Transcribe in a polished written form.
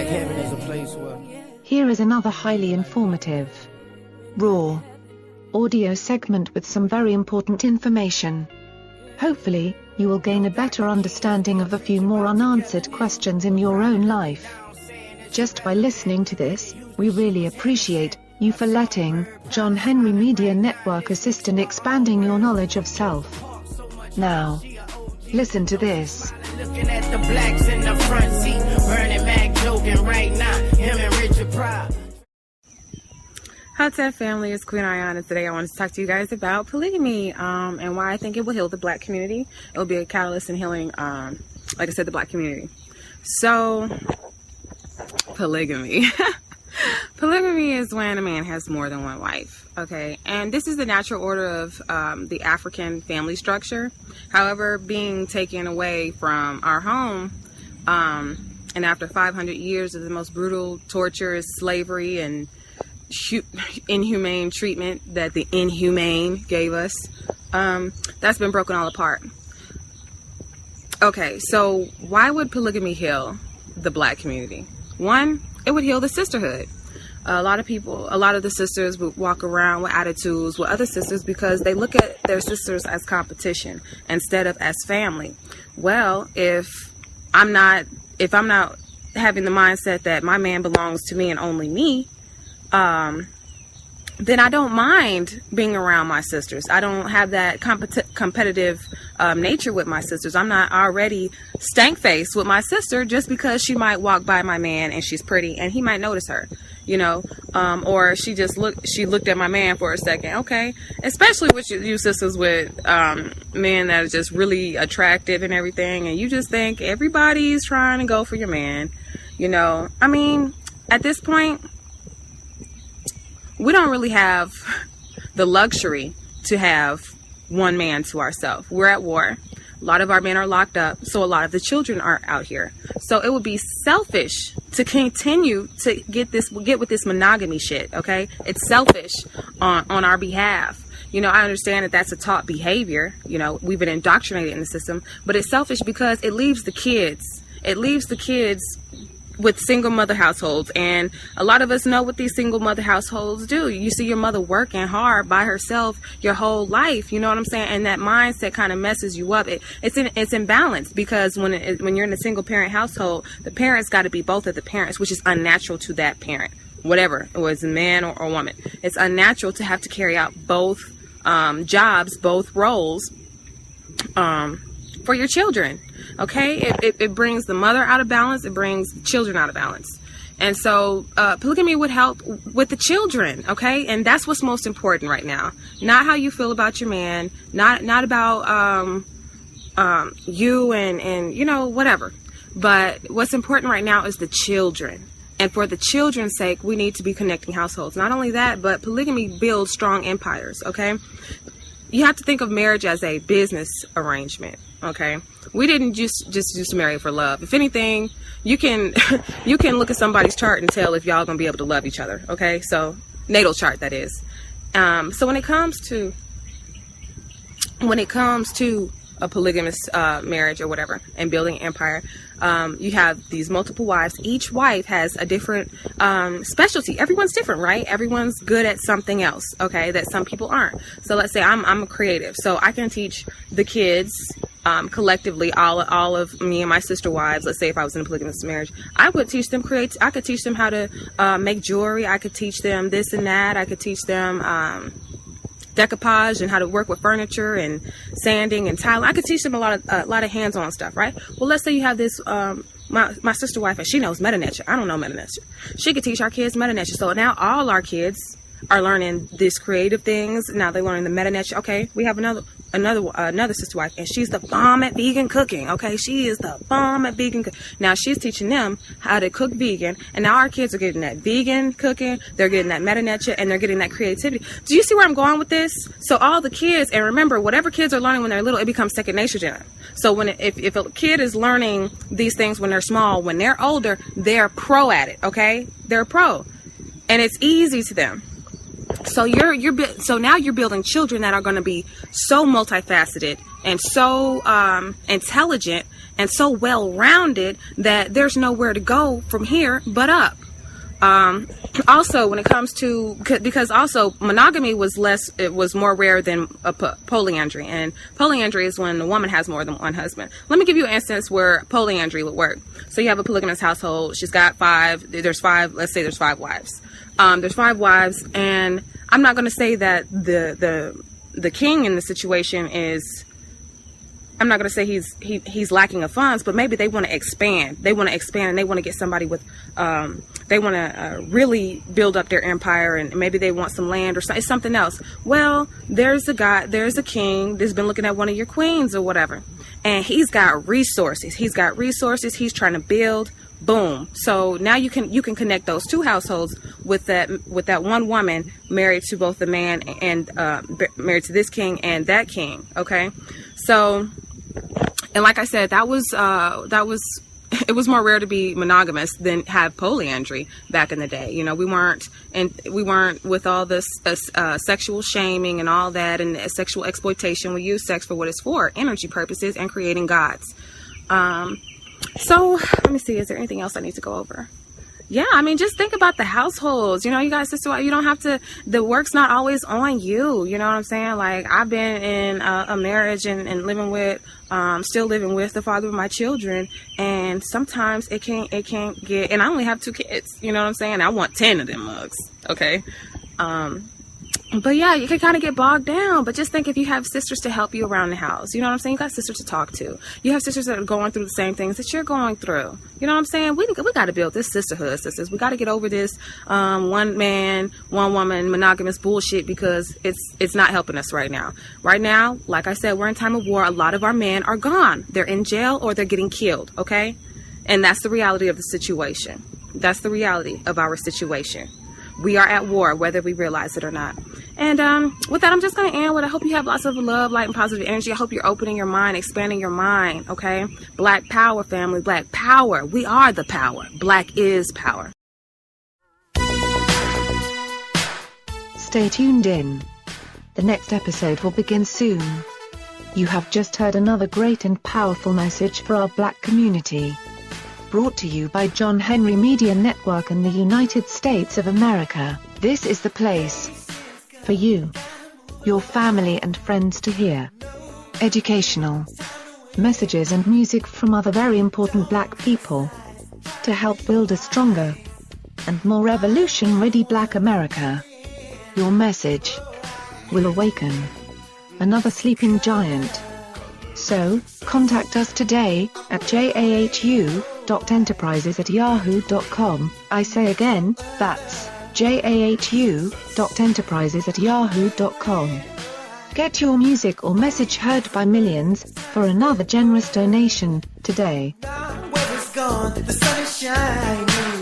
like heaven is a place where... Here is another highly informative, raw audio segment with some very important information. Hopefully, you will gain a better understanding of a few more unanswered questions in your own life. Just by listening to this, we really appreciate you for letting John Henry Media Network assist in expanding your knowledge of self. Now, listen to this. Looking at the blacks in the front seat, Bernie Mac joking right now, him and Richard Pryor. How's that, family? It's Queen Ayana, and today I want to talk to you guys about polygamy and why I think it will heal the black community. It will be a catalyst in healing, like I said, the black community. So, polygamy. Polygamy is when a man has more than one wife, okay? And this is the natural order of the African family structure. However, being taken away from our home, and after 500 years of the most brutal torture, slavery, and inhumane treatment that the inhumane gave us, that's been broken all apart. Okay, so why would polygamy heal the black community? One, it would heal the sisterhood. A lot of the sisters would walk around with attitudes with other sisters because they look at their sisters as competition instead of as family. Well, if I'm not having the mindset that my man belongs to me and only me, then I don't mind being around my sisters. I don't have that competitive nature with my sisters. I'm not already stank-faced with my sister just because she might walk by my man and she's pretty and he might notice her, you know, or she looked at my man for a second. Okay, especially with you sisters with men that are just really attractive and everything, and you just think everybody's trying to go for your man, you know. I mean, at this point, we don't really have the luxury to have one man to ourselves. We're at war. A lot of our men are locked up, so a lot of the children are out here. So it would be selfish to continue to get with this monogamy shit, okay? It's selfish on our behalf. You know, I understand that that's a taught behavior. You know, we've been indoctrinated in the system, but it's selfish because it leaves the kids with single mother households, and a lot of us know what these single mother households do. You see your mother working hard by herself your whole life, you know what I'm saying? And that mindset kind of messes you up. It's imbalanced because when you're in a single parent household, the parents got to be both of the parents, which is unnatural to that parent, whatever it was, a man or woman. It's unnatural to have to carry out both jobs, both roles for your children. Okay, it brings the mother out of balance. It brings the children out of balance. And so polygamy would help with the children. Okay, and that's what's most important right now. Not how you feel about your man. Not about you and you know, whatever. But what's important right now is the children. And for the children's sake, we need to be connecting households. Not only that, but polygamy builds strong empires. Okay, you have to think of marriage as a business arrangement. Okay, we didn't just marry for love. If anything, you can look at somebody's chart and tell if y'all gonna be able to love each other. Okay, so natal chart, that is. So when it comes to a polygamous marriage or whatever, and building an empire, you have these multiple wives. Each wife has a different specialty. Everyone's different, right? Everyone's good at something else, okay, that some people aren't. So let's say I'm a creative, so I can teach the kids collectively, all of me and my sister wives. Let's say if I was in a polygamous marriage, I would teach them I could teach them how to make jewelry. I could teach them this and that. I could teach them decoupage and how to work with furniture and sanding and tiling. I could teach them a lot of hands-on stuff, right? Well, let's say you have this my sister wife, and she knows Meta Nature. I don't know Meta Nature. She could teach our kids Meta Nature. So now all our kids are learning these creative things. Now they're learning the Meta Nature. Okay, we have another sister wife, and she's the bomb at vegan cooking. Okay, she is the bomb at vegan cooking. Now she's teaching them how to cook vegan, and now our kids are getting that vegan cooking, they're getting that Meta Nature, and they're getting that creativity. Do you see where I'm going with this? So all the kids, and remember, whatever kids are learning when they're little, it becomes second nature to them. So if a kid is learning these things when they're small, when they're older, they're pro at it. Okay, they're pro, and it's easy to them. So so now you're building children that are going to be so multifaceted and so intelligent and so well-rounded that there's nowhere to go from here but up. Also, when it comes to, because also monogamy was more rare than polyandry, and polyandry is when a woman has more than one husband. Let me give you an instance where polyandry would work. So you have a polygamous household. She's got there's five wives. There's 5 wives, and I'm not going to say that the king in the situation is, I'm not going to say he's lacking of funds, but maybe they want to expand. They want to expand, and they want to get somebody with, they want to really build up their empire, and maybe they want some land or something else. Well, there's a king that's been looking at one of your queens or whatever, and he's got resources. He's trying to build. Boom. So now you can connect those 2 households with that one woman married to both the man and married to this king and that king. Okay. So, and like I said, it was more rare to be monogamous than have polyandry back in the day. You know, we weren't with all this sexual shaming and all that, and sexual exploitation. We use sex for what it's for, energy purposes and creating gods. So let me see, is there anything else I need to go over? Yeah, I mean, just think about the households. You know, you guys, you don't have to, the work's not always on you. You know what I'm saying? Like, I've been in a marriage and living with, still living with the father of my children. And sometimes it can't get, and I only have 2 kids. You know what I'm saying? I want 10 of them mugs. Okay. But yeah, you can kind of get bogged down. But just think, if you have sisters to help you around the house, you know what I'm saying? You got sisters to talk to. You have sisters that are going through the same things that you're going through. You know what I'm saying? We got to build this sisterhood, sisters. We got to get over this one man, one woman monogamous bullshit, because it's not helping us right now. Right now, like I said, we're in time of war. A lot of our men are gone. They're in jail or they're getting killed. Okay, and that's the reality of the situation. That's the reality of our situation. We are at war, whether we realize it or not. And with that, I'm just going to end with, I hope you have lots of love, light, and positive energy. I hope you're opening your mind, expanding your mind, okay? Black power, family. Black power. We are the power. Black is power. Stay tuned in. The next episode will begin soon. You have just heard another great and powerful message for our Black community. Brought to you by John Henry Media Network and the United States of America. This is the place for you, your family and friends to hear educational messages and music from other very important Black people to help build a stronger and more revolution-ready Black America. Your message will awaken another sleeping giant. So, contact us today at jahu.enterprises@yahoo.com. I say again, that's jahu.enterprises@yahoo.com. Get your music or message heard by millions for another generous donation today. The sun is shining.